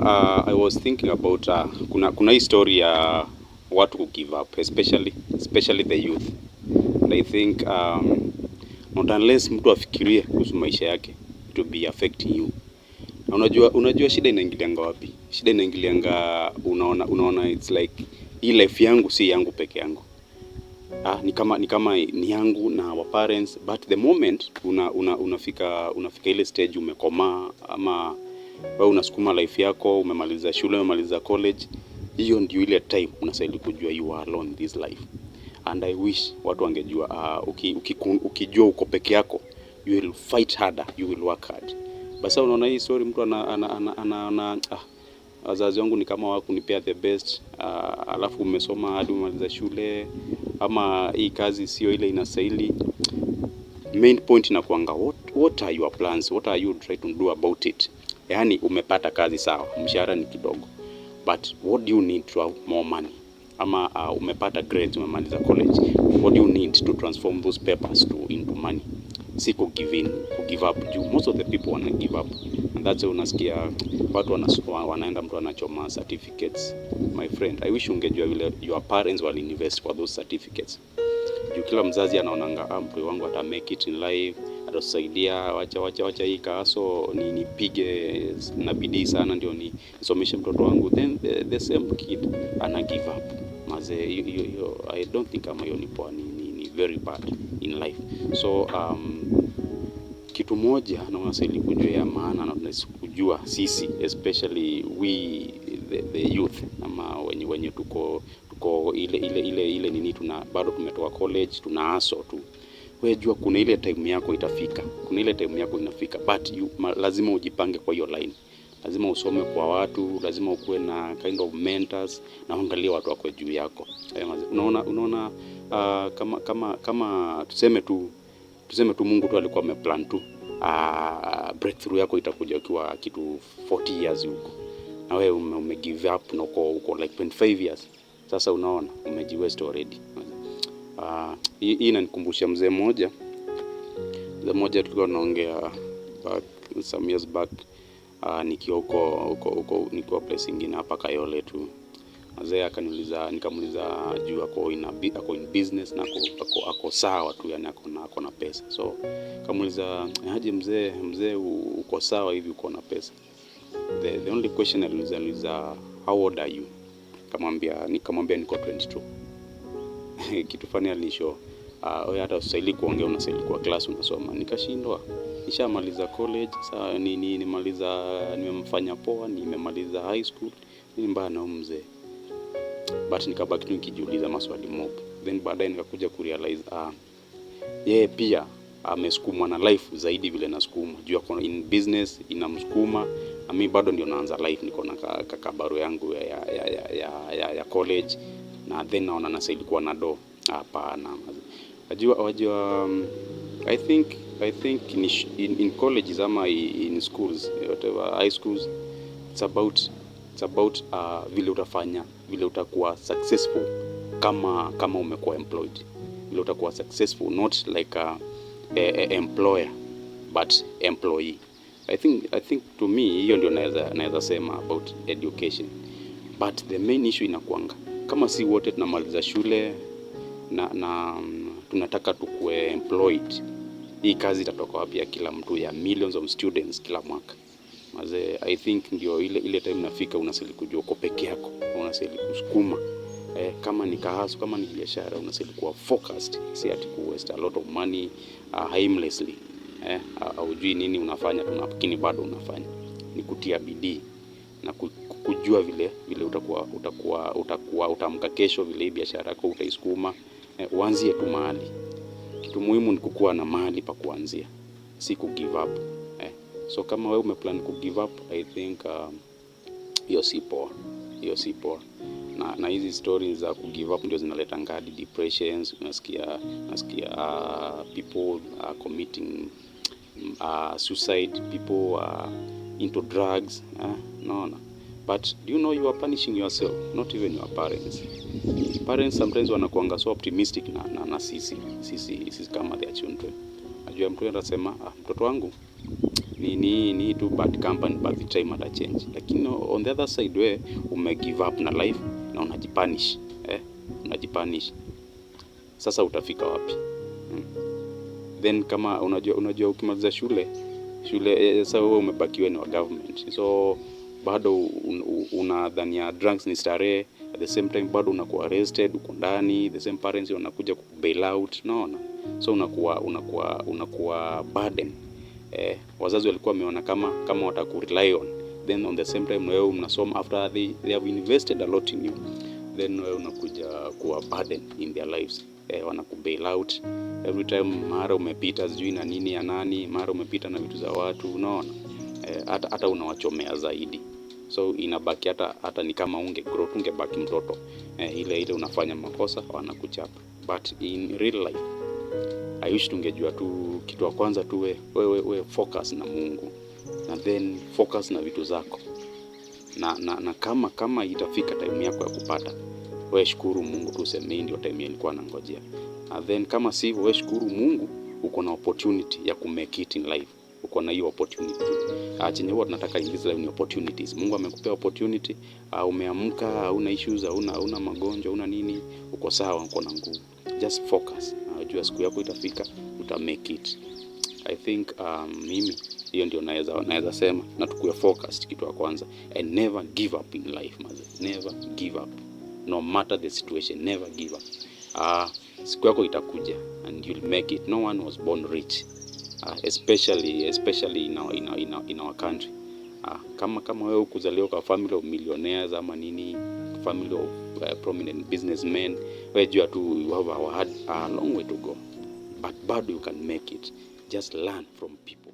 I was thinking about kuna hii story ya watu ku give up, especially the youth. And I think not unless mtu afikirie kuhusu maisha yake, it will be affecting you. Na unajua shida inaingilianga wapi? Shida inaingilianga, unaona it's like hii life yangu si yangu peke yangu. Ni kama ni yangu na our parents, but the moment unafika ile stage umekomaa, ama wewe unasukuma life yako, umemaliza shule, umemaliza college, hiyo ndio ile time unastahili kujua you are alone in this life. And I wish watu wangejua, ukijua uko peke yako, you will fight harder, you will work hard. Basi unaona hii story, mtu ana wazazi wangu ni kama hawakunipea the best, alafu umesoma hadi umaliza shule, ama hii kazi sio ile inastahili. Main point inakuanga, what are your plans, what are you trying to do about it? Yani umepata kazi sawa, mshahara ni kidogo, but what do you need to have more money? Ama umepata grades, umemaliza college, what do you need to transform those papers into money? Si give up. Most of the people wanna give up, and that's why unasikia watu wanaenda, mtu anachoma certificates. My friend, I wish ungejua vile your parents will invest for those certificates. Kila mzazi anaonanga mtoto wangu ata make it in life, atasaidia, wacha hii kaso nipige na bidii sana ndio nisomeshe mtoto wangu, then the same kid ana give up. Maze I don't think kama hiyo ni very bad in life. So kitu moja na unastahili kujua ya maana, na kujua sisi, especially we the youth, ama wenye tuko ile nini, bado tumetoka college, tuna hustle tu. Wewe jua kuna ile time yako itafika, inafika, but lazima ujipange kwa hiyo line. Lazima usome kwa watu, lazima ukuwe na kind of mentors, na angalia watu wako juu yako. Unaona kama tuseme tu Mungu tu alikuwa ameplan tu breakthrough yako itakuja ukiwa kitu 40 years huko, na wewe umegive up na uko like 25 years. Sasa unaona umejiwaste already. Hii inanikumbusha mzee mmoja tulikuwa tunaongea back some years back, nikiwa nikiwa place nyingine hapa Kayole tu. Mzee nikamuuliza juu ako in business na ako sawa tu, yani ako na pesa. So kamuuliza, aje mzee uko sawa hivi, uko na pesa? The only question aliuliza, how old are you? Nikamwambia niko 22. Kitu fani alisho, wewe hata usahili kuongea, unastahili kwa class unasoma. Nikashindwa, nishamaliza college, sasa nimemfanya poa, nimemaliza high school, nini mbaya na mzee? But nikabaki tu nikijiuliza maswali mob. Then baadaye nikakuja kurealize yeye pia amesukumwa na life zaidi vile nasukuma. Jua kwa in business inamsukuma, na mimi bado ndio naanza life, niko na kakabaro yangu ya college, na then naona nasaidi kuwa na do. Hapana. Wajua I think in colleges ama in schools, whatever high schools, it's about vile utafanya, vile utakuwa successful kama umekuwa employed. Vile utakuwa successful, not like a employer but employee. I think to me hiyo ndio naweza sema about education. But the main issue inakuanga, kama si wote tunamaliza shule na tunataka tukue employed, hii kazi itatoka wapi ya kila mtu, ya millions of students kila mwaka? Maze I think ndio ile time nafika, unastahili kujua uko peke yako, unastahili kusukuma. Kama ni kahasu, kama ni biashara, unastahili kuwa focused, si ati ku waste a lot of money aimlessly. Hujui nini unafanya, lakini bado unafanya. Ni kutia bidii na kujua vile utamka kesho, vile biashara yako utaisukuma. Uanzie tu mahali. Kitu muhimu ni kukuwa na mahali pa kuanzia, si ku give up. So kama wewe umeplan ku give up, I think hiyo si poa. Na hizi stories za ku give up ndio zinaleta ngadi depressions. Unasikia people committing suicide, people into drugs, no. But do you know you are punishing yourself, not even your parents. Parents sometimes wanakuanga so optimistic na sisi kama their children. Najua mtu anasema, mtoto wangu ni tu bad company by the time ata change. Lakini on the other side we give up na life na unajipunish, unajipunish. Sasa utafika wapi? Then kama unajua ukimaliza shule sasa wewe umebakiwa ni wa government, so bado unadhania drugs ni starehe, at the same time bado unakuwa arrested, uko ndani, the same parents wanakuja kubail out, naona. So unakuwa burden. Wazazi walikuwa wameona kama watakurely on, then on the same time wewe unasoma, after they have invested a lot in you, then wewe unakuja kuwa burden in their lives. Wanakubail out every time, mara umepita sijui na nini ya nani, mara umepita na vitu za watu, unaona. Hata unawachomea zaidi, so inabaki hata ni kama grow, ungebaki mtoto. Ile unafanya makosa wanakuchapa. But in real life I wish tungejua tu kitu wa kwanza tu we focus na Mungu, na then focus na vitu zako, na kama itafika time yako ya kupata, we shukuru Mungu tu, useme ndio time nilikuwa nangojea. And then kama sivyo, we shukuru Mungu, uko na opportunity ya kumake it in life. Uko na hiyo opportunity. Chenye huwa tunataka in this life ni opportunities. Mungu amekupea opportunity, umeamka, una issues, una magonjwa, una nini, uko sawa, uko na nguvu. Just focus. Unajua siku yako itafika, uta make it. I think mimi hiyo ndio naweza sema, na tukue focused kitu ya kwanza, and never give up in life, man. Never give up. No matter the situation, never give up. Siku yako itakuja and you'll make it. No one was born rich, especially in our country. Kama wewe kuzaliwa kwa family of millionaires ama nini, family of prominent businessmen, wewe jua tu you have a long way to go, but bado you can make it. Just learn from people.